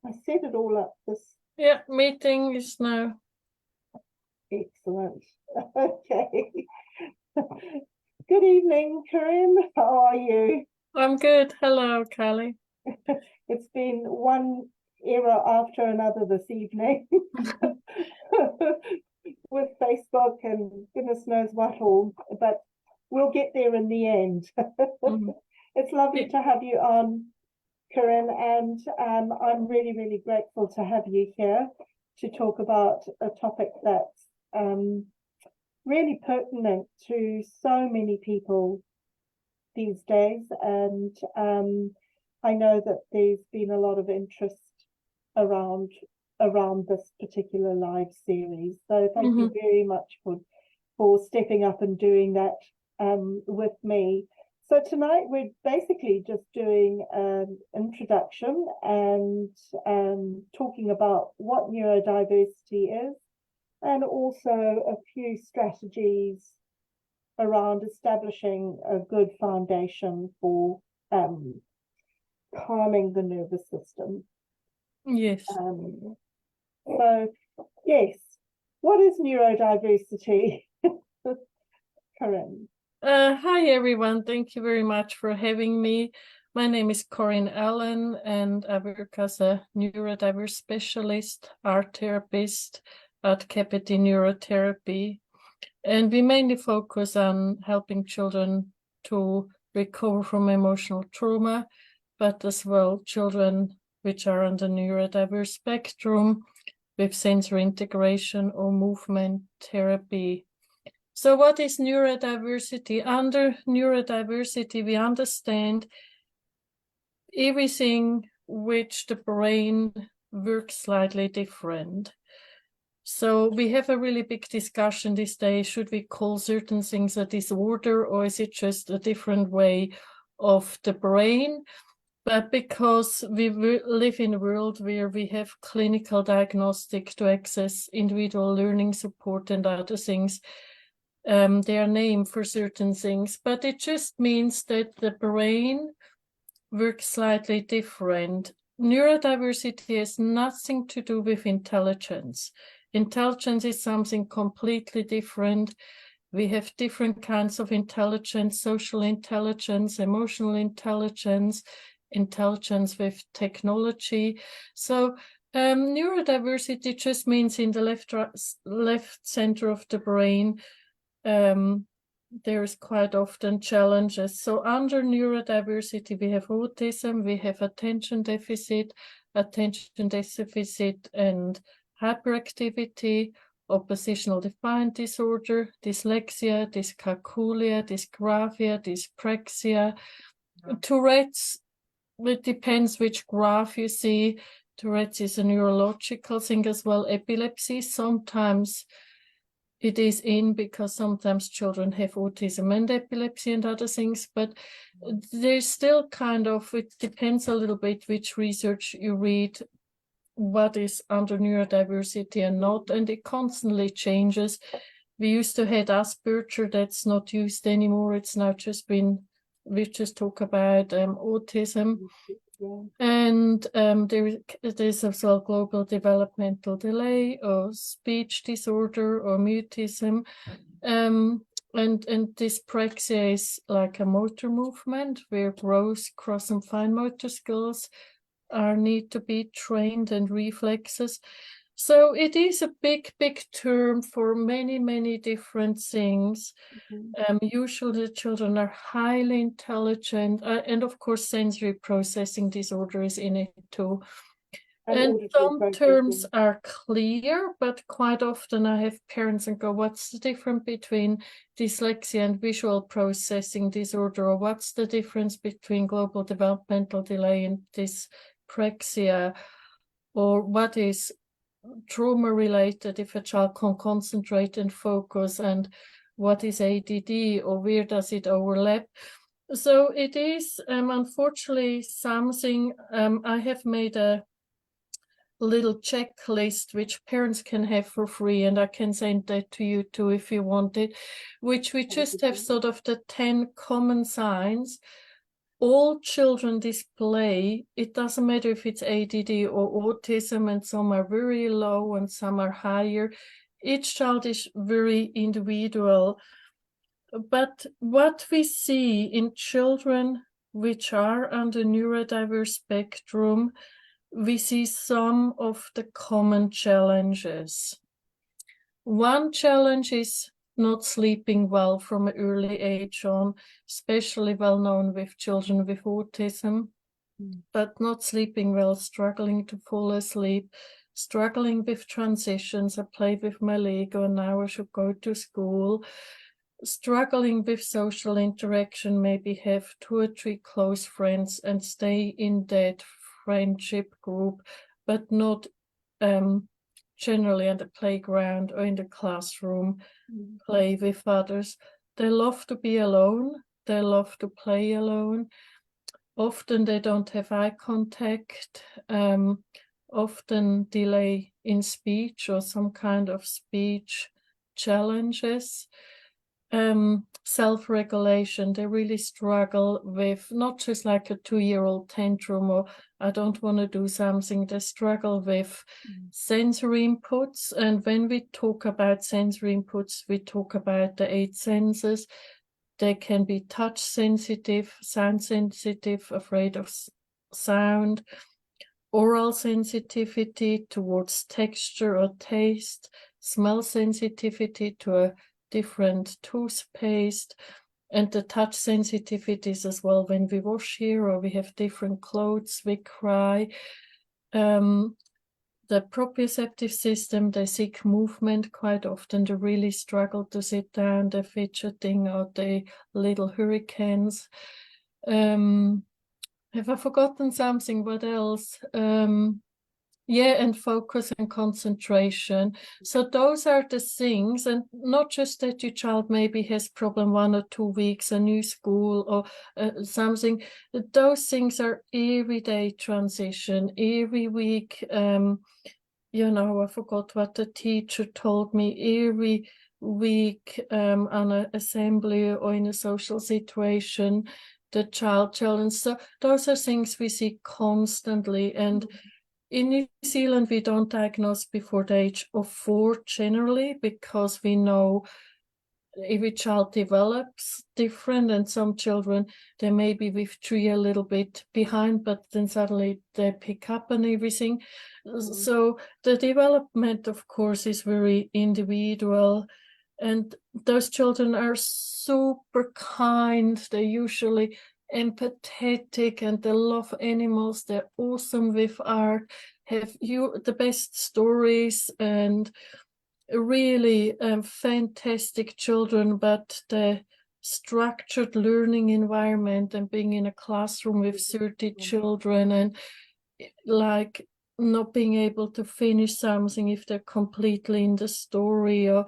I set it all up. Yeah, meeting is now. Excellent. Okay. Good evening, Corinne. How are you? I'm good. Hello, Callie. It's been one era after another this evening with Facebook and goodness knows what all, but we'll get there in the end. Mhm. It's lovely Yeah. to have you on, Corinne, and I'm really, really grateful to have you here to talk about a topic that's really pertinent to so many people these days. And I know that there's been a lot of interest around this particular live series. So thank you Mhm. very much for stepping up and doing that with me. So tonight we're basically just doing an introduction and talking about what neurodiversity is, and also a few strategies around establishing a good foundation for um, calming the nervous system. Yes. So, yes, what is neurodiversity, Corinne? Hi, everyone. Thank you very much for having me. My name is Corrine Allan, and I work as a neurodiverse specialist, art therapist at Capity Neurotherapy. And we mainly focus on helping children to recover from emotional trauma, but as well children which are on the neurodiverse spectrum with sensory integration or movement therapy. So what is neurodiversity? Under neurodiversity, we understand everything which the brain works slightly different. So we have a really big discussion these days. Should we call certain things a disorder, or is it just a different way of the brain? But because we live in a world where we have clinical diagnostic to access individual learning support and other things, they are named for certain things, but it just means that the brain works slightly different. Neurodiversity has nothing to do with intelligence. Intelligence is something completely different. We have different kinds of intelligence: social intelligence, emotional intelligence, intelligence with technology. So neurodiversity just means in the left center of the brain, there's quite often challenges. So under neurodiversity, we have autism, we have attention deficit and hyperactivity, oppositional defiant disorder, dyslexia, dyscalculia, dysgraphia, dyspraxia, Tourette's. It depends which graph you see. Tourette's is a neurological thing as well. Epilepsy, sometimes it is in because sometimes children have autism and epilepsy and other things, but there's still kind of, it depends a little bit which research you read, what is under neurodiversity and not, and it constantly changes. We used to have Asperger, that's not used anymore. It's now just been, we just talk about autism. Yeah. And there's as well global developmental delay or speech disorder or mutism. And dyspraxia is like a motor movement where gross, cross, and fine motor skills need to be trained, and reflexes. So it is a big, big term for many, many different things. Usually the children are highly intelligent, and of course sensory processing disorder is in it too. And some terms are clear, but quite often I have parents and go, what's the difference between dyslexia and visual processing disorder? Or what's the difference between global developmental delay and dyspraxia? Or what is trauma related if a child can concentrate and focus? And what is ADD, or where does it overlap? So it is unfortunately something. I have made a little checklist which parents can have for free, and I can send that to you too if you want it, which we just have sort of the 10 common signs all children display, it doesn't matter if it's ADD or autism, and some are very low and some are higher. Each child is very individual. But what we see in children which are on the neurodiverse spectrum, we see some of the common challenges. One challenge is not sleeping well from an early age on, especially well known with children with autism, but not sleeping well, struggling to fall asleep, struggling with transitions. I play with my Lego and now I should go to school. Struggling with social interaction, maybe have 2 or 3 close friends and stay in that friendship group, but not generally at the playground or in the classroom, play with others. They love to be alone. They love to play alone. Often they don't have eye contact, often delay in speech or some kind of speech challenges. Self-regulation, they really struggle with not just like a 2-year-old tantrum or I don't want to do something. They struggle with sensory inputs, and when we talk about sensory inputs, we talk about the 8 senses. They can be touch sensitive, sound sensitive, afraid of sound, oral sensitivity towards texture or taste, smell sensitivity to a different toothpaste, and the touch sensitivities as well. When we wash here or we have different clothes, we cry. The proprioceptive system, they seek movement quite often. They really struggle to sit down. They're fidgeting or they little hurricanes. Have I forgotten something? What else? Yeah, and focus and concentration. So those are the things, and not just that your child maybe has problem 1 or 2 weeks, a new school or something. Those things are everyday transition, every week. You know, I forgot what the teacher told me. Every week on an assembly or in a social situation, the child challenge. So those are things we see constantly. And in New Zealand, we don't diagnose before the age of 4 generally, because we know every child develops different, and some children, they may be with 3 a little bit behind, but then suddenly they pick up on everything. So the development, of course, is very individual, and those children are super kind. They're usually empathetic and they love animals. They're awesome with art, have the best stories, and really fantastic children. But the structured learning environment and being in a classroom with 30 children and like not being able to finish something if they're completely in the story, or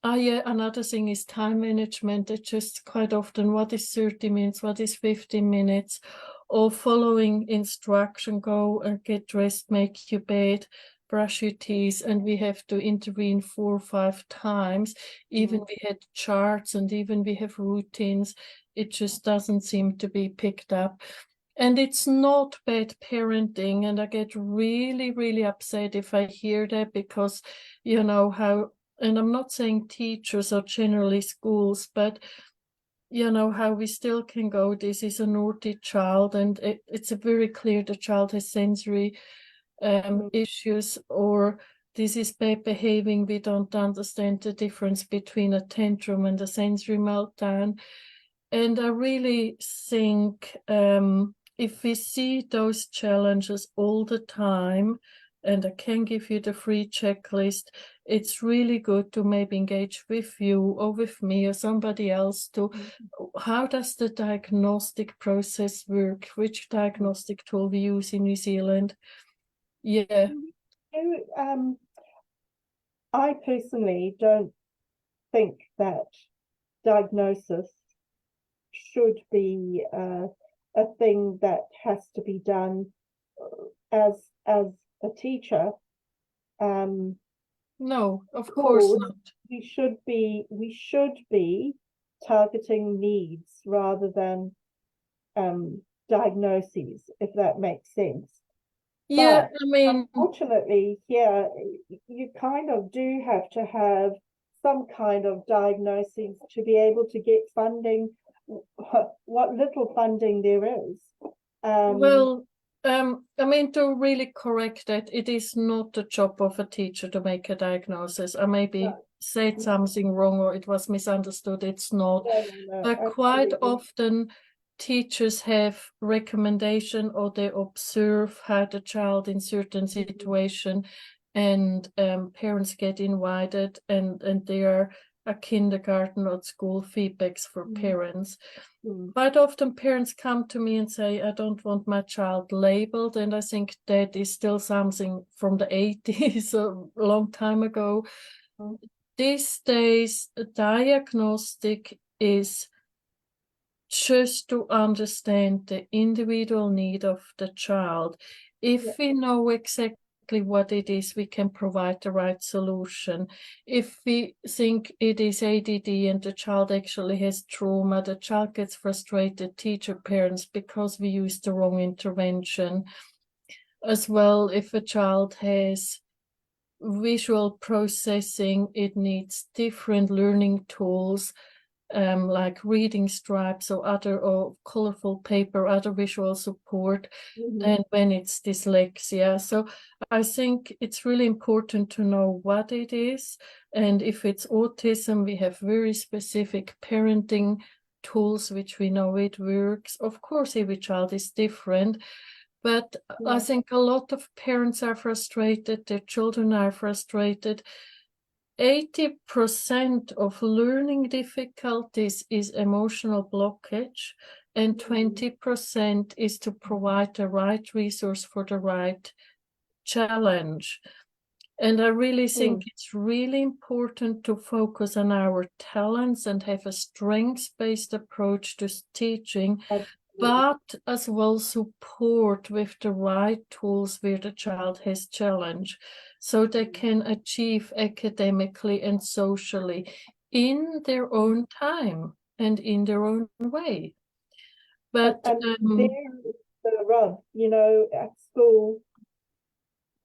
yeah, another thing is time management. It's just quite often, what is 30 minutes, what is 15 minutes, or following instruction, go and get dressed, make your bed, brush your teeth, and we have to intervene 4 or 5 times. Even we had charts and even we have routines. It just doesn't seem to be picked up. And it's not bad parenting, and I get really, really upset if I hear that, because you know how, and I'm not saying teachers or generally schools, but you know how we still can go, this is a naughty child, and it's very clear the child has sensory issues, or this is bad behaving. We don't understand the difference between a tantrum and a sensory meltdown. And I really think if we see those challenges all the time, and I can give you the free checklist, it's really good to maybe engage with you or with me or somebody else to, how does the diagnostic process work? Which diagnostic tool we use in New Zealand? Yeah. I personally don't think that diagnosis should be a thing that has to be done as a teacher. No, of course not. We should be targeting needs rather than diagnoses, if that makes sense. Yeah, But I mean, unfortunately, here you kind of do have to have some kind of diagnosis to be able to get funding, what little funding there is. well, I mean, to really correct that, it is not the job of a teacher to make a diagnosis. I maybe No, said no, something wrong or it was misunderstood. It's not. no, But quite absolutely. often, teachers have recommendation or they observe how the child in certain situation, and parents get invited, and there are a kindergarten or school feedbacks for parents. Quite often parents come to me and say, I don't want my child labeled. And I think that is still something from the 80s, a long time ago. These days, diagnostic is just to understand the individual need of the child. If we know exactly what it is, we can provide the right solution. If we think it is ADD and the child actually has trauma, the child gets frustrated, teacher, parents, because we use the wrong intervention. As well, if a child has visual processing, it needs different learning tools, like reading stripes or colorful paper, other visual support, than when it's dyslexia. So I think it's really important to know what it is. And if it's autism, we have very specific parenting tools, which we know it works. Of course, every child is different. But I think a lot of parents are frustrated, their children are frustrated. 80% of learning difficulties is emotional blockage, and 20% is to provide the right resource for the right challenge. And I really think it's really important to focus on our talents and have a strengths-based approach to teaching, but as well support with the right tools where the child has challenge, so they can achieve academically and socially in their own time and in their own way. But there's the rub, at school,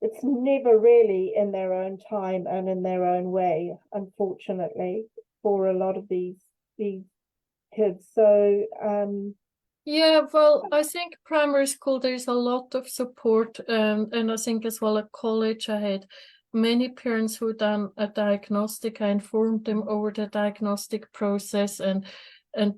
it's never really in their own time and in their own way, unfortunately, for a lot of these kids. So yeah, well, I think primary school, there's a lot of support, and I think as well at college, I had many parents who done a diagnostic. I informed them over the diagnostic process and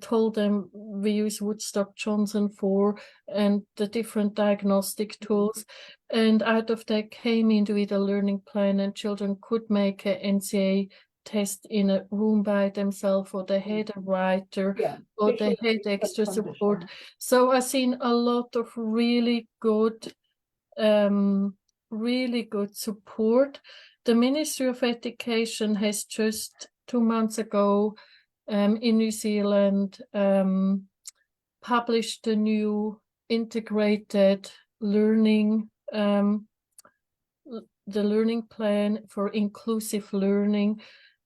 told them we use Woodstock Johnson 4 and the different diagnostic tools. And out of that came individual learning plan, and children could make a NCA test in a room by themselves, or they had a writer, or they had extra support. So I've seen a lot of really good support. The Ministry of Education has just 2 months ago in New Zealand published a new integrated learning, the learning plan for inclusive learning.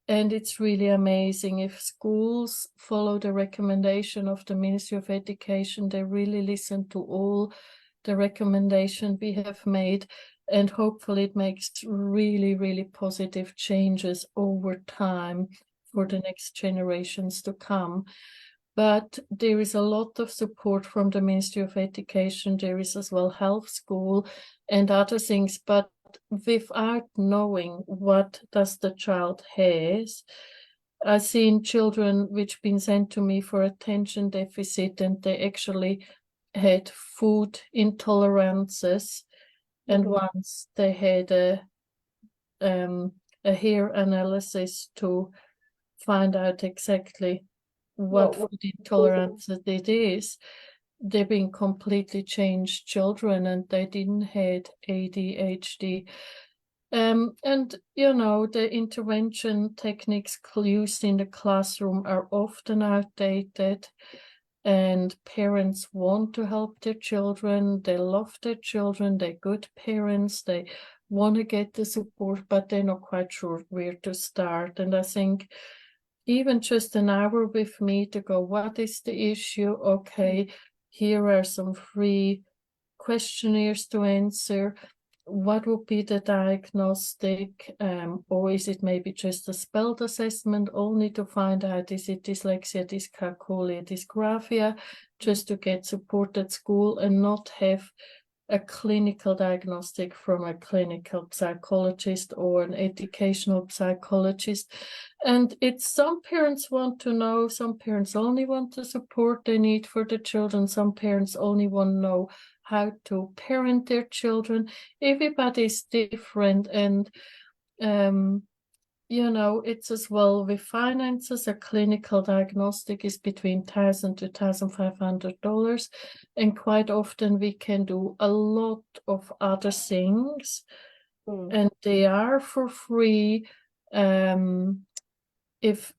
And it's really amazing. If schools follow the recommendation of the Ministry of Education, they really listen to all the recommendations we have made, and hopefully it makes really, really positive changes over time for the next generations to come. But there is a lot of support from the Ministry of Education. There is as well health school and other things, but without knowing what does the child has. I've seen children which been sent to me for attention deficit, and they actually had food intolerances, and once they had a hair analysis to find out exactly what food intolerance it is. They've been completely changed children, and they didn't had ADHD. And the intervention techniques used in the classroom are often outdated, and parents want to help their children. They love their children. They're good parents. They want to get the support, but they're not quite sure where to start. And I think even just an hour with me to go, what is the issue? Okay, here are some free questionnaires to answer. What would be the diagnostic, or is it maybe just a spelled assessment only to find out, is it dyslexia, dyscalculia, dysgraphia, just to get support at school and not have a clinical diagnostic from a clinical psychologist or an educational psychologist. And it's some parents want to know, some parents only want the support they need for the children, some parents only want to know how to parent their children. Everybody's different, and you know, it's as well with finances. A clinical diagnostic is between $1,000 to $1,500, and quite often we can do a lot of other things, and they are for free. If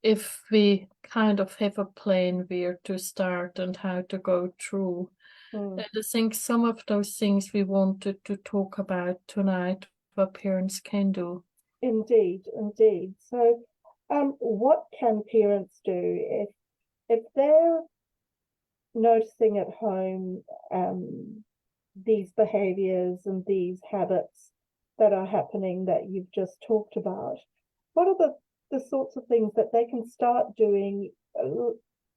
we kind of have a plan where to start and how to go through. And I think some of those things we wanted to talk about tonight, what parents can do. Indeed, indeed. So, what can parents do if they're noticing at home these behaviors and these habits that are happening that you've just talked about? What are the sorts of things that they can start doing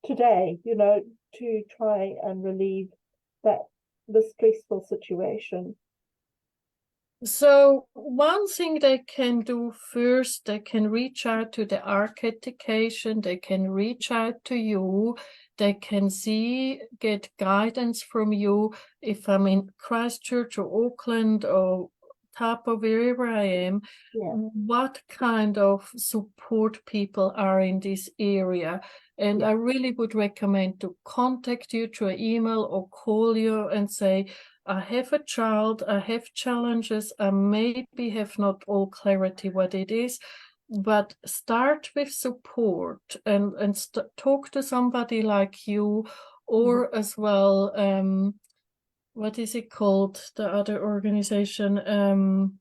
today, you know, to try and relieve the stressful situation? So one thing they can do first, they can reach out to the Ark Education, they can reach out to you, they can get guidance from you. If I'm in Christchurch or Auckland or Tapa, wherever I am, what kind of support people are in this area. And I really would recommend to contact you through an email or call you and say, I have a child, I have challenges, I maybe have not all clarity what it is, but start with support and talk to somebody like you, or as well, what is it called, the other organization,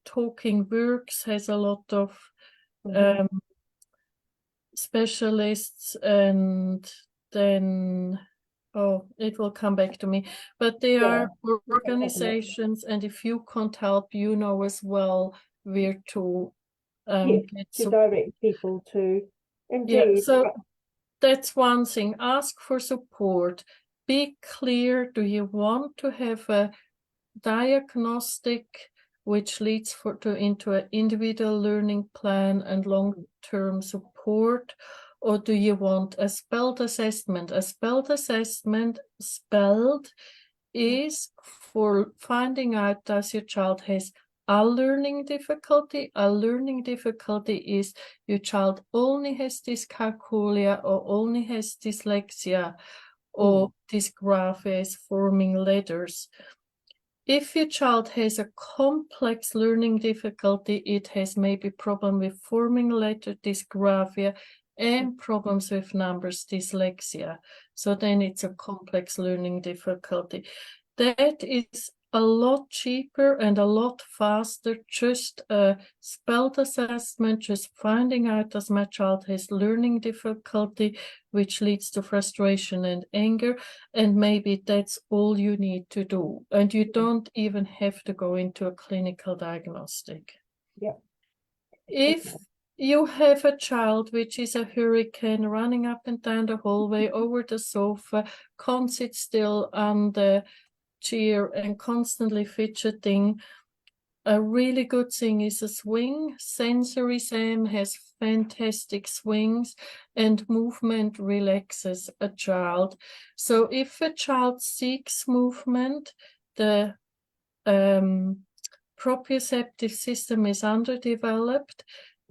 Talking Works has a lot of specialists, and then it will come back to me, but they are organizations, and if you can't help, you know as well where to get to direct people to. Indeed. So that's one thing. Ask for support. Be clear, do you want to have a diagnostic which leads into an individual learning plan and long-term support, or do you want a spelled assessment? A spelled assessment, is for finding out does your child has a learning difficulty. A learning difficulty is your child only has dyscalculia or only has dyslexia or dysgraphia is forming letters. If your child has a complex learning difficulty, it has maybe problem with forming letter dysgraphia and problems with numbers dyslexia. So then it's a complex learning difficulty. That is a lot cheaper and a lot faster, just a spelled assessment, just finding out does my child has learning difficulty, which leads to frustration and anger, and maybe that's all you need to do. And you don't even have to go into a clinical diagnostic. If you have a child which is a hurricane running up and down the hallway, over the sofa, can't sit still on the chair and constantly fidgeting, a really good thing is a swing. Sensory Sam has fantastic swings, and movement relaxes a child. So if a child seeks movement, the proprioceptive system is underdeveloped.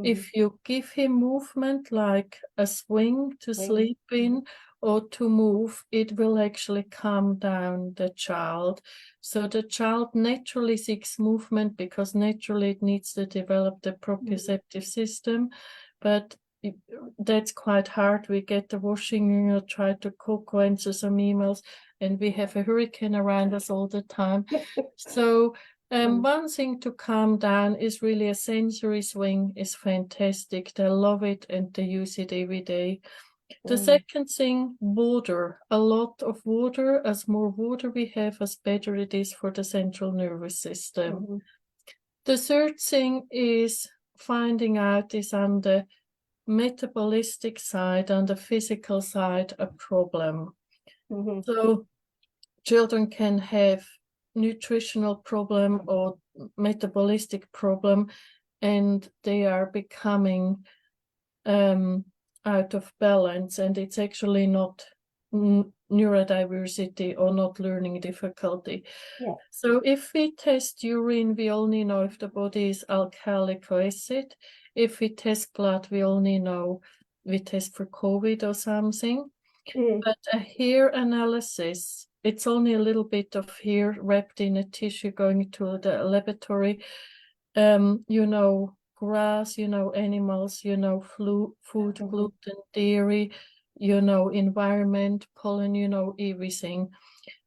If you give him movement like a swing to sleep in or to move, it will actually calm down the child. So the child naturally seeks movement because naturally it needs to develop the proprioceptive system, but that's quite hard. We get the washing, try to cook or answer some emails, and we have a hurricane around us all the time. So one thing to calm down is really a sensory swing is fantastic. They love it and they use it every day. The second thing, water. A lot of water. As more water we have, as better it is for the central nervous system. The third thing is finding out is on the metabolistic side, on the physical side, a problem. So children can have nutritional problem or metabolistic problem, and they are becoming out of balance, and it's actually not neurodiversity or not learning difficulty. So if we test urine, we only know if the body is alkalic or acid. If we test blood, we only know we test for COVID or something. But a hair analysis, it's only a little bit of hair wrapped in a tissue going to the laboratory. You know, grass, you know, animals, you know, food, gluten, dairy, you know, environment, pollen, you know, everything.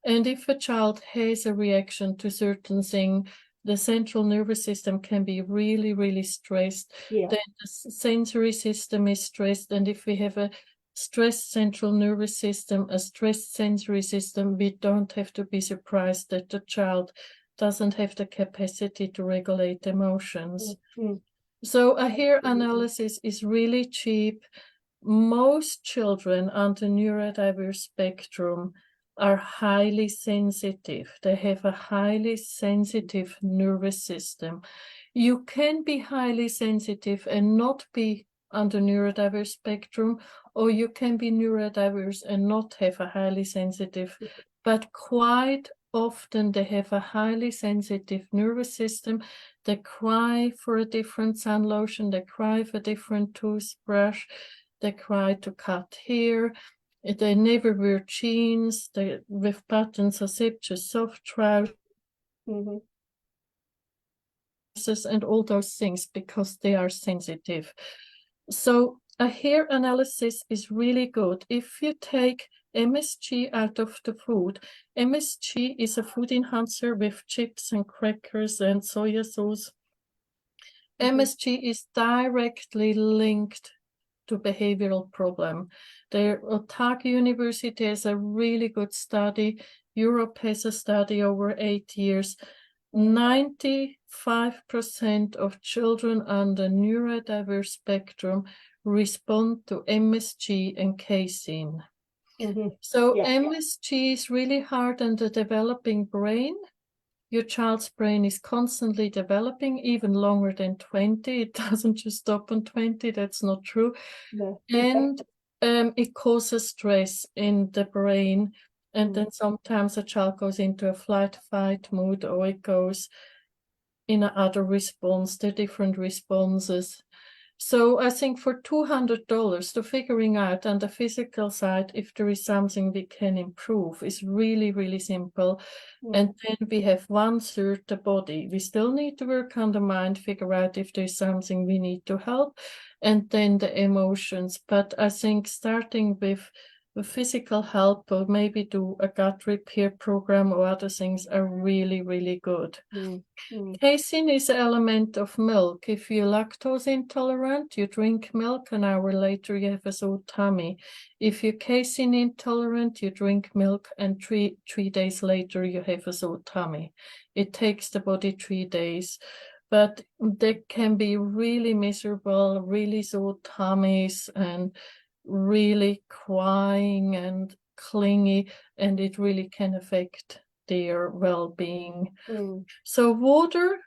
And if a child has a reaction to certain thing, the central nervous system can be really, really stressed. Then the sensory system is stressed. And if we have a stressed central nervous system, a stressed sensory system, we don't have to be surprised that the child doesn't have the capacity to regulate emotions. So a hair analysis is really cheap. Most children on the neurodiverse spectrum are highly sensitive. They have a highly sensitive nervous system. You can be highly sensitive and not be on the neurodiverse spectrum, or you can be neurodiverse and not have a highly sensitive, but quite often they have a highly sensitive nervous system. They cry for a different sun lotion, they cry for a different toothbrush, they cry to cut hair, they never wear jeans, they with buttons or zip, just soft trousers and all those things because they are sensitive. So a hair analysis is really good. If you take MSG out of the food, MSG is a food enhancer with chips and crackers and soya sauce. MSG is directly linked to behavioral problem. The Ark University has a really good study. Europe has a study over 8 years. 95% of children on the neurodiverse spectrum respond to MSG and casein. So MSG is really hard on the developing brain. Your child's brain is constantly developing, even longer than 20. It doesn't just stop on 20. That's not true. And it causes stress in the brain. And then sometimes a child goes into a flight-fight mood, or it goes in another response. There are different responses. So I think for $200 to figuring out on the physical side if there is something we can improve is really, really simple. And then we have 1/3 the body. We still need to work on the mind, figure out if there's something we need to help, and then the emotions. But I think starting with the physical help or maybe do a gut repair program or other things are really, really good. Casein is an element of milk. If you're lactose intolerant, you drink milk, an hour later you have a sore tummy. If you're casein intolerant, you drink milk, and three days later you have a sore tummy. It takes the body 3 days. But they can be really miserable, really sore tummies, and really crying and clingy, and it really can affect their well-being. So water,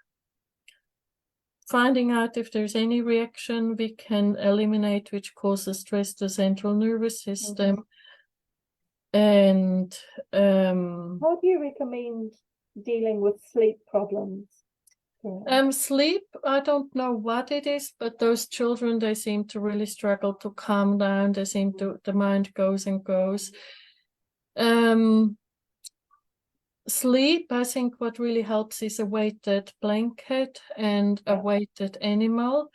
finding out if there's any reaction we can eliminate which causes stress to central nervous system. And how do you recommend dealing with sleep problems? Sleep, I don't know what it is, but those children, they seem to really struggle to calm down. They seem to, the mind goes and goes. Sleep, I think what really helps is a weighted blanket and a weighted animal.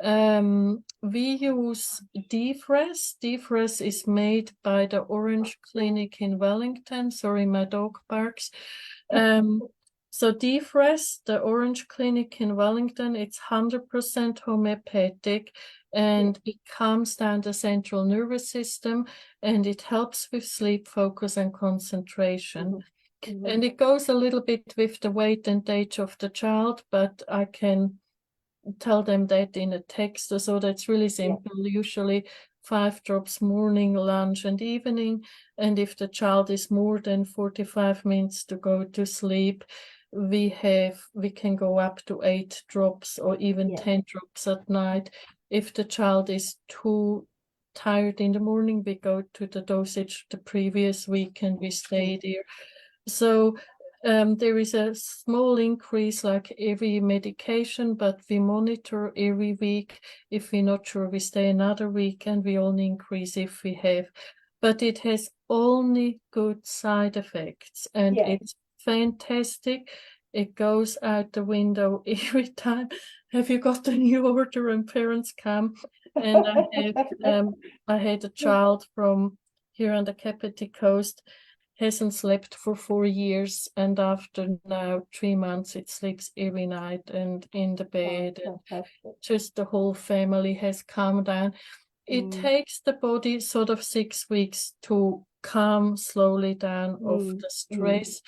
We use Defrest. Defrest is made by the Orange Clinic in Wellington. Sorry, my dog barks. So Defrest, the Orange Clinic in Wellington, it's 100% homeopathic, and it calms down the central nervous system, and it helps with sleep, focus, and concentration. And it goes a little bit with the weight and age of the child, but I can tell them that in a text, so that's really simple. Usually 5 drops morning, lunch, and evening. And if the child is more than 45 minutes to go to sleep, we can go up to 8 drops or even 10 drops at night. If the child is too tired in the morning, we go to the dosage the previous week and we stay there. So there is a small increase like every medication, but we monitor every week. If we're not sure, we stay another week, and we only increase if we have. But it has only good side effects, and it's fantastic. It goes out the window every time. Have you got a new order? And parents come. And I had a child from here on the Kapiti Coast, hasn't slept for 4 years, and after now 3 months it sleeps every night and in the bed, and just the whole family has calmed down. It takes the body sort of 6 weeks to calm slowly down of the stress,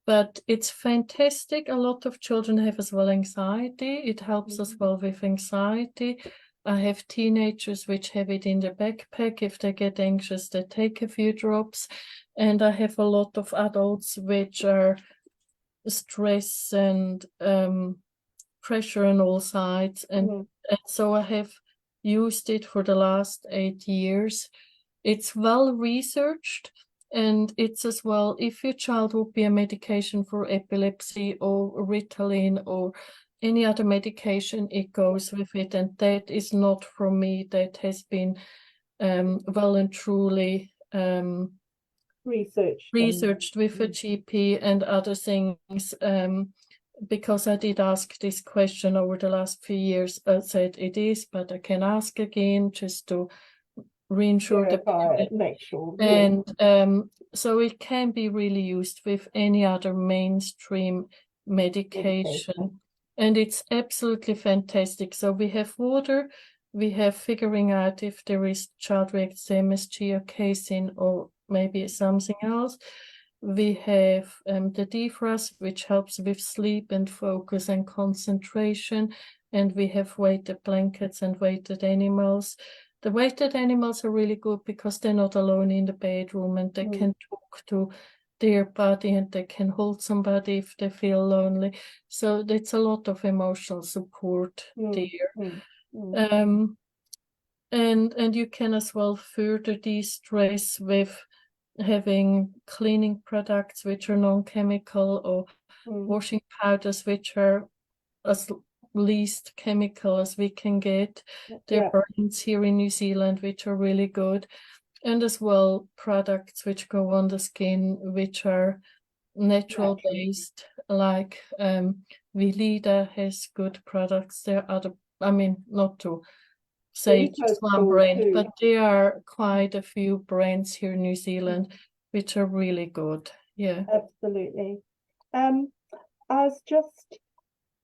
but it's fantastic. A lot of children have as well anxiety. It helps as well with anxiety. I have teenagers which have it in their backpack. If they get anxious, they take a few drops. And I have a lot of adults which are stress and pressure on all sides. And so I have used it for the last 8 years. It's well researched, and it's as well, if your child would be a medication for epilepsy or Ritalin or any other medication, it goes with it. And that is not from me. That has been well and truly researched with a GP and other things, because I did ask this question over the last few years. I said it is, but I can ask again just to reinsure the parent. Make sure. And so it can be really used with any other mainstream medication. And it's absolutely fantastic. So we have water, we have figuring out if there is child-reactive MSG or casein or maybe something else. We have the DFRAS, which helps with sleep and focus and concentration. And we have weighted blankets and weighted animals. The weighted animals are really good because they're not alone in the bedroom, and they can talk to their body and they can hold somebody if they feel lonely. So it's a lot of emotional support there. And you can as well further de-stress with having cleaning products which are non-chemical, or washing powders which are as least chemical as we can get. There are brands here in New Zealand which are really good, and as well products which go on the skin which are natural based, like Veleda has good products. There are other, I mean, not to say just one brand, but there are quite a few brands here in New Zealand which are really good. Absolutely.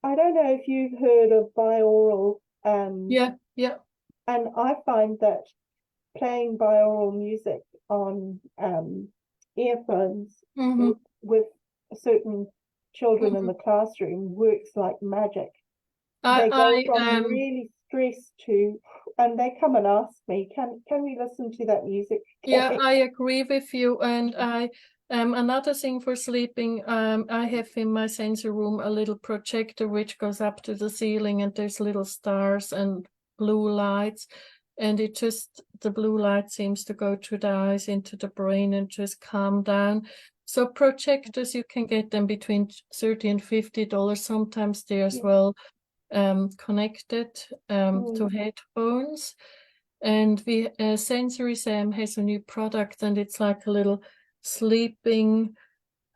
I don't know if you've heard of binaural. And I find that playing binaural music on earphones with certain children in the classroom works like magic. They go from really stressed to, and they come and ask me, can we listen to that music? I agree with you. And I another thing for sleeping, I have in my sensory room a little projector which goes up to the ceiling, and there's little stars and blue lights, and it just, the blue light seems to go through the eyes into the brain and just calm down. So projectors, you can get them between $30 and $50. Sometimes they're as well connected to headphones. And Sensory Sam has a new product, and it's like a little sleeping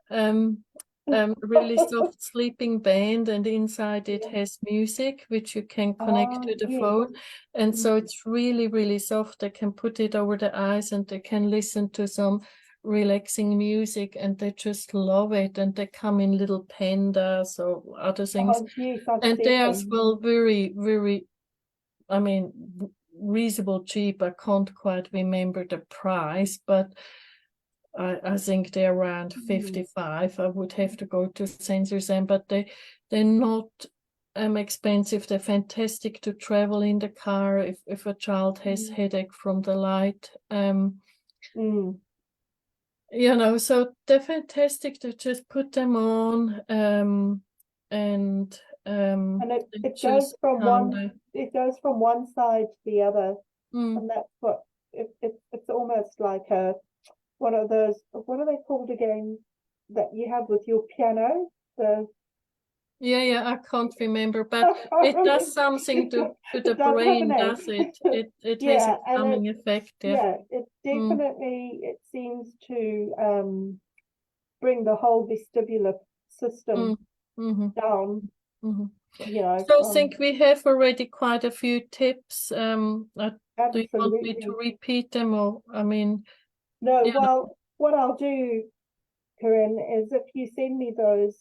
really soft sleeping band, and inside it has music which you can connect to the phone, and so it's really, really soft. They can put it over the eyes and they can listen to some relaxing music, and they just love it. And they come in little pandas or other things, and they are as well very, very I mean, reasonable cheap. I can't quite remember the price, but I think they're around 55. I would have to go to SensorySam, but they're not expensive. They're fantastic to travel in the car if a child has headache from the light. You know, so they're fantastic to just put them on, and it goes from one side to the other, and that's what it's almost like one of those, what are they called again, that you have with your piano? Yeah, I can't remember, but it does something to the brain, does it? It has a calming effect. Yeah, it definitely, it seems to bring the whole vestibular system down. You know, so I think we have already quite a few tips. Do you want me to repeat them, or I mean? No, well, what I'll do, Corinne, is if you send me those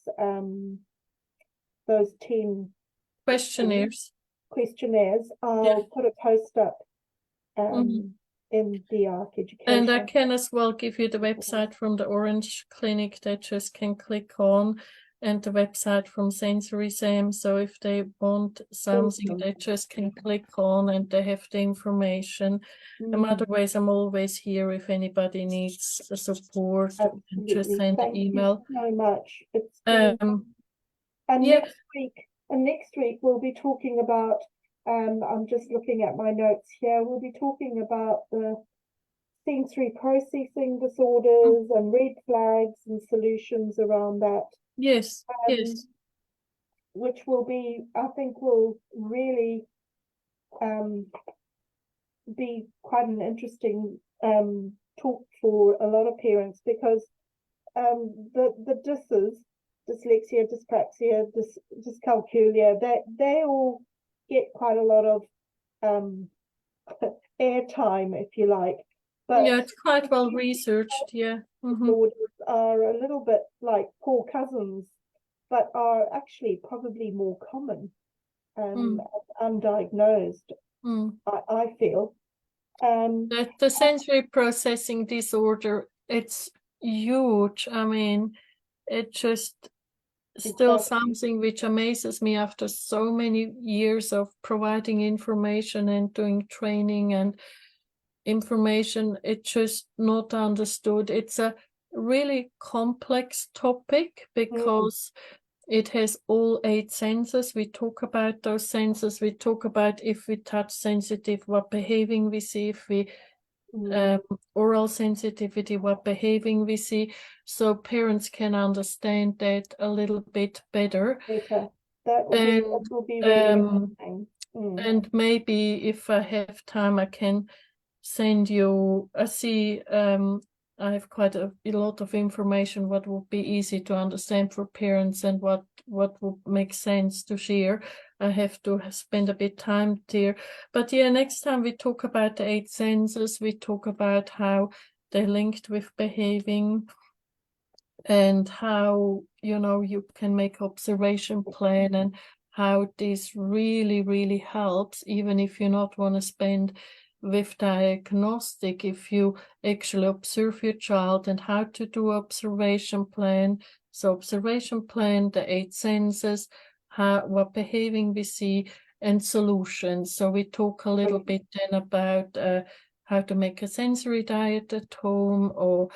10 questionnaires, I'll put a post up in the Ark Education. And I can as well give you the website from the Orange Clinic that just can click on, and the website from SensorySam. So if they want something, they just can click on and they have the information. And otherwise, I'm always here if anybody needs support. Just send an email. Thank you so much. Next week we'll be talking about, I'm just looking at my notes here, we'll be talking about the sensory processing disorders and red flags and solutions around that. Yes. Which will be, I think, will really be quite an interesting talk for a lot of parents, because the dyslexia, dyspraxia, dyscalculia, they all get quite a lot of airtime, if you like. But yeah, it's quite well researched. Yeah, disorders are a little bit like poor cousins, but are actually probably more common and undiagnosed. I feel. The sensory processing disorder, it's huge. I mean, it just still something which amazes me after so many years of providing information and doing training and information. It's just not understood. It's a really complex topic because it has all 8 senses. We talk about those senses. We talk about if we touch sensitive, what behaving we see. If we oral sensitivity, what behaving we see. So parents can understand that a little bit better. That will be really interesting. And maybe if I have time, I can send you. I have quite a lot of information what would be easy to understand for parents and what would make sense to share. I have to spend a bit time there. But yeah, next time we talk about the 8 senses, we talk about how they're linked with behaving and how, you know, you can make observation plan and how this really, really helps, even if you not want to spend with diagnostic, if you actually observe your child and how to do observation plan. So observation plan, the 8 senses, what behaving we see, and solutions. So we talk a little bit then about how to make a sensory diet at home, or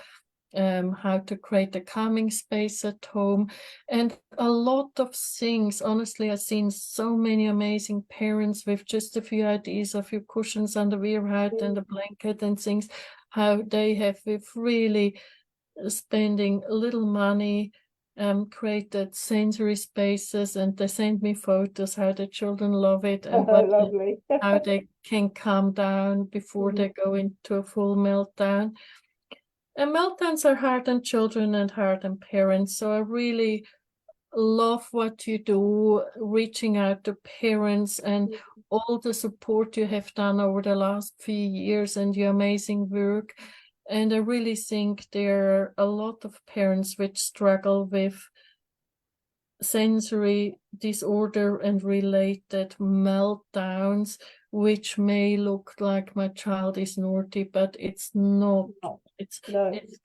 how to create a calming space at home, and a lot of things. Honestly, I've seen so many amazing parents with just a few ideas, a few cushions on the rear height and a blanket and things, how they have with really spending little money created sensory spaces, and they send me photos how the children love it and how they can calm down before they go into a full meltdown. And meltdowns are hard on children and hard on parents. So I really love what you do, reaching out to parents and all the support you have done over the last few years and your amazing work. And I really think there are a lot of parents which struggle with sensory disorder and related meltdowns, which may look like my child is naughty, but it's not. It's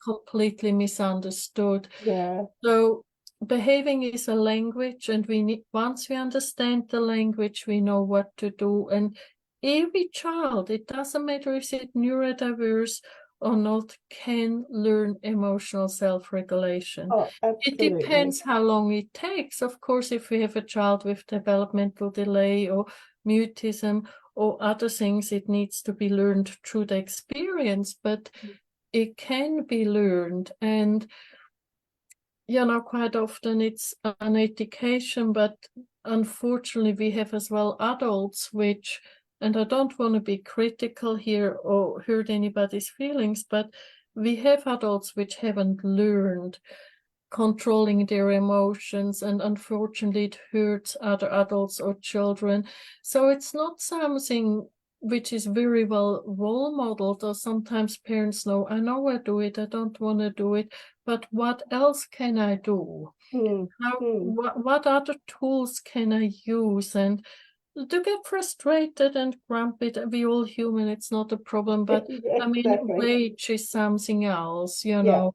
completely misunderstood. Yeah. So behaving is a language, and once we understand the language, we know what to do. And every child, it doesn't matter if it's neurodiverse or not, can learn emotional self-regulation. Oh, it depends how long it takes. Of course, if we have a child with developmental delay or mutism or other things, it needs to be learned through the experience, but it can be learned. And quite often it's an education, but unfortunately we have as well adults and I don't want to be critical here or hurt anybody's feelings, but we have adults which haven't learned controlling their emotions, and unfortunately it hurts other adults or children. So it's not something which is very well role modeled, or sometimes parents know, I know I do it, I don't want to do it, but what else can I do? What other tools can I use? And to get frustrated and grumpy, we all human, it's not a problem, but I mean, rage is something else, know.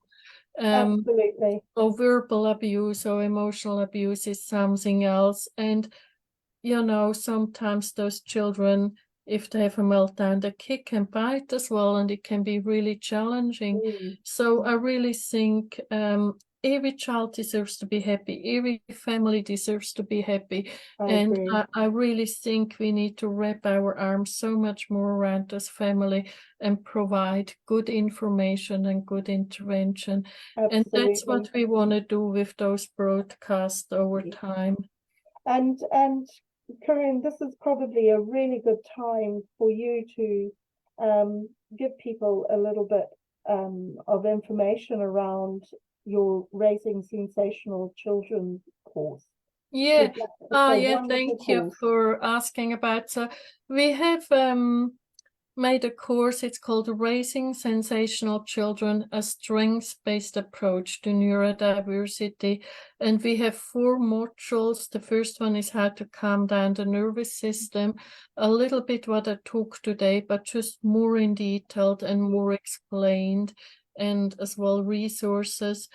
Absolutely. Or verbal abuse or emotional abuse is something else. And, sometimes those children, if they have a meltdown, they kick and bite as well, and it can be really challenging. So I really think every child deserves to be happy. Every family deserves to be happy. I really think we need to wrap our arms so much more around this family and provide good information and good intervention. Absolutely. And that's what we want to do with those broadcasts over time. And Corinne, this is probably a really good time for you to give people a little bit of information around your Raising SENSEational Children course. Yeah, thank you for asking about. So we have made a course, it's called Raising SENSEational Children, a strengths-based approach to neurodiversity. And we have 4 modules. The first one is how to calm down the nervous system, a little bit what I took today, but just more in detail and more explained, and as well resources.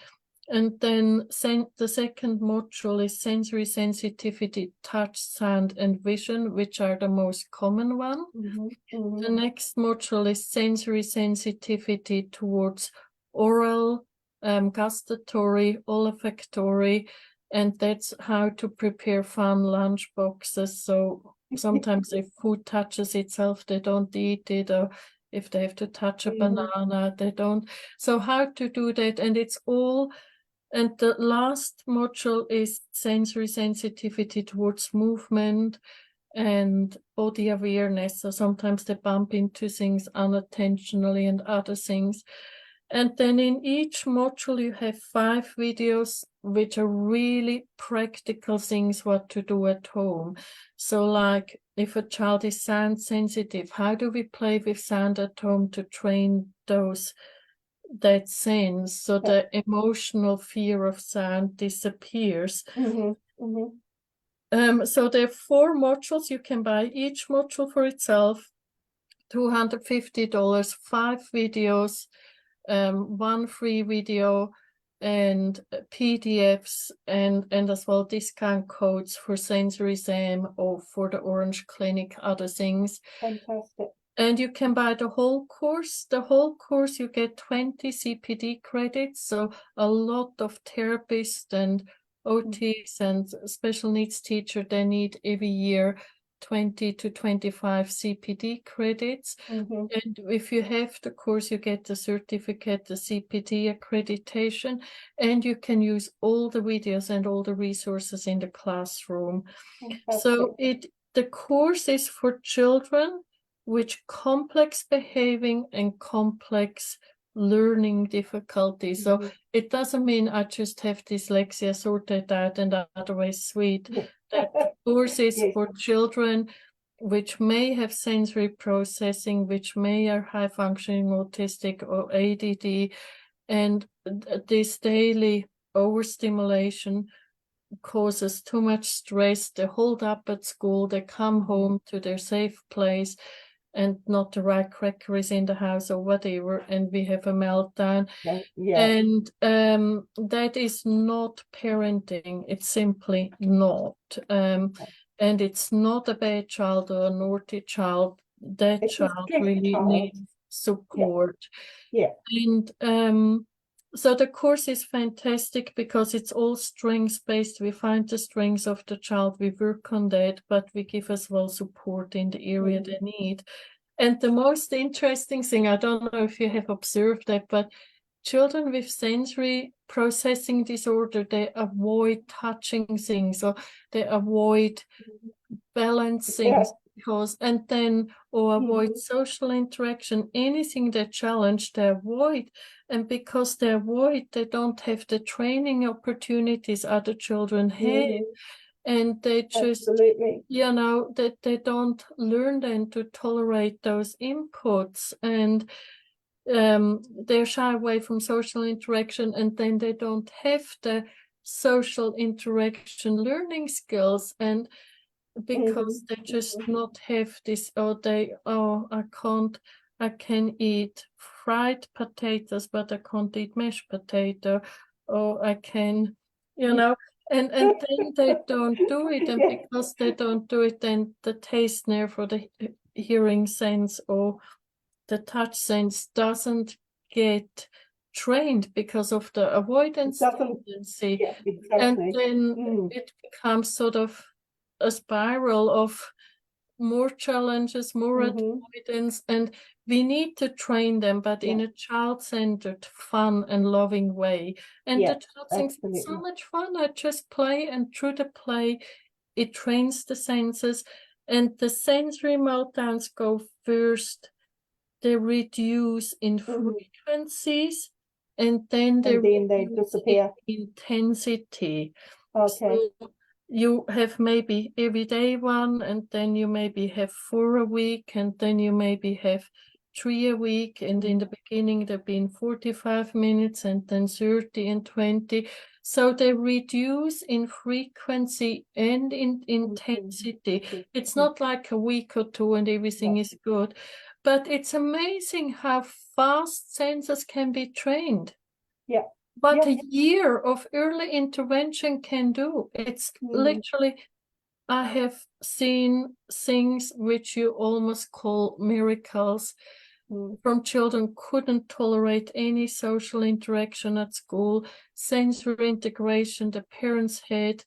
And then the second module is sensory sensitivity, touch, sound, and vision, which are the most common one. The next module is sensory sensitivity towards oral, gustatory, olfactory, and that's how to prepare fun lunch boxes. So sometimes if food touches itself, they don't eat it, or if they have to touch a banana, they don't. So how to do that, and it's all. And the last module is sensory sensitivity towards movement and body awareness. So sometimes they bump into things unintentionally and other things. And then in each module, you have 5 videos, which are really practical things what to do at home. So like if a child is sound sensitive, how do we play with sound at home to train that sense, so the emotional fear of sound disappears. So there are 4 modules. You can buy each module for itself, $250, 5 videos, 1 free video, and PDFs, and as well discount codes for Sensory Sam or for the Orange Clinic, other things. Fantastic. And you can buy the whole course. The whole course, you get 20 CPD credits. So a lot of therapists and OTs and special needs teachers, they need every year 20 to 25 CPD credits. And if you have the course, you get the certificate, the CPD accreditation, and you can use all the videos and all the resources in the classroom. Fantastic. So the course is for children with complex behaving and complex learning difficulties. So it doesn't mean I just have dyslexia sorted out and otherwise sweet. That course is for children which may have sensory processing, which may are high functioning autistic or ADD, and this daily overstimulation causes too much stress. They hold up at school, they come home to their safe place, and not the right cracker is in the house or whatever, and we have a meltdown. Yeah. And that is not parenting. It's simply not. And it's not a bad child or a naughty child. That It's a child stressed really child. needs support. Yeah. And so the course is fantastic because it's all strengths-based. We find the strengths of the child, we work on that, but we give as well support in the area they need. And the most interesting thing, I don't know if you have observed that, but children with sensory processing disorder, they avoid touching things, or they avoid balancing because, and then, or avoid social interaction, anything they challenge, they avoid. And because they avoid, they don't have the training opportunities other children have. And they just, you know, that they don't learn then to tolerate those inputs, and they're shy away from social interaction, and then they don't have the social interaction learning skills, and because they just not have this, or they, oh, I can eat fried potatoes, but I can't eat mashed potato, or I can, you know, and then they don't do it, and because they don't do it, then the taste nerve or the hearing sense or the touch sense doesn't get trained because of the avoidance tendency. And then it becomes sort of a spiral of more challenges, more avoidance, and we need to train them, but in a child-centered, fun and loving way. And the child thinks, it's so much fun, I just play, and through the play, it trains the senses, and the sensory meltdowns go first. They reduce in frequencies, and then they disappear in intensity. Okay. So you have maybe every day one, and then you maybe have 4 a week, and then you maybe have 3 a week, and in the beginning they've been 45 minutes, and then 30 and 20. So they reduce in frequency and in intensity. It's not like a week or two and everything is good, but it's amazing how fast senses can be trained. What a year of early intervention can do. It's literally, I have seen things which you almost call miracles from children couldn't tolerate any social interaction at school, sensory integration, the parents had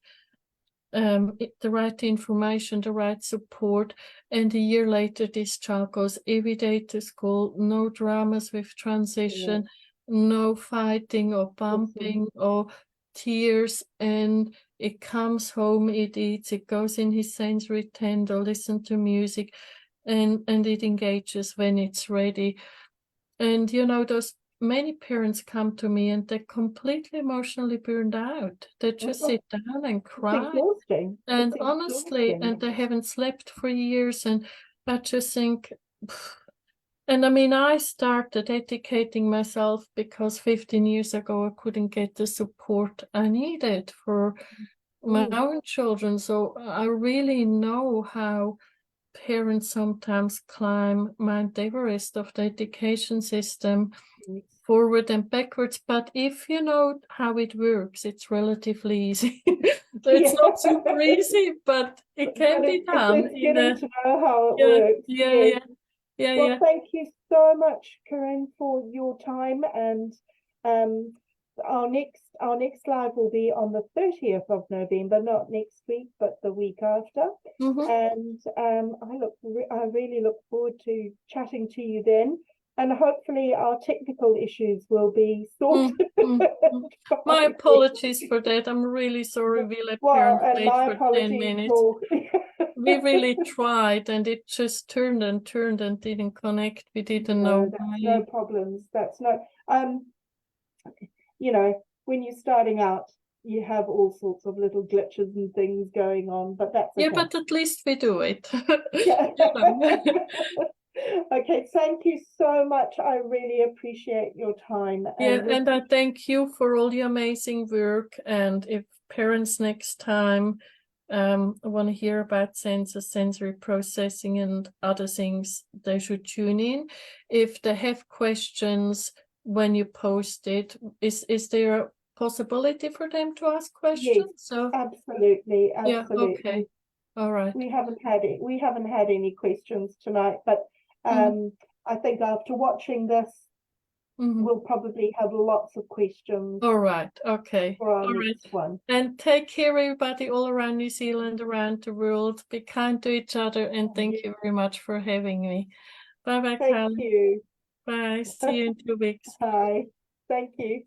the right information, the right support, and a year later this child goes every day to school, no dramas with transition, no fighting or bumping or tears, and it comes home, it eats, it goes in his sensory tent or listen to music, and it engages when it's ready. And you know, those many parents come to me and they're completely emotionally burned out. They just sit down and cry. And honestly, and they haven't slept for years, and I just think, and I mean, I started educating myself because 15 years ago I couldn't get the support I needed for my own children. So I really know how parents sometimes climb Mount Everest of the education system, forward and backwards. But if you know how it works, it's relatively easy. So it's not super easy, but it can be done. It's getting to know how it works. Well, thank you so much, Corinne, for your time. And our next live will be on the 30th of November, not next week, but the week after. And I really look forward to chatting to you then. And hopefully our technical issues will be sorted. My apologies for that. I'm really sorry we let parents wait for 10 minutes. We really tried, and it just turned and didn't connect. We didn't know. That's no problems. That's no, you know, when you're starting out, you have all sorts of little glitches and things going on, but that's okay. Yeah, but at least we do it. Okay, thank you so much. I really appreciate your time. And I thank you for all your amazing work. And if parents next time want to hear about sensory processing and other things, they should tune in. If they have questions when you post it, is there a possibility for them to ask questions? Yes, So absolutely. yeah, okay, all right. We haven't had any questions tonight, but I think after watching this, we'll probably have lots of questions. All right, okay. For our next one. And take care, everybody, all around New Zealand, around the world. Be kind to each other, and thank you very much for having me. Bye-bye, Thank you. Bye. See you in 2 weeks. Bye. Thank you.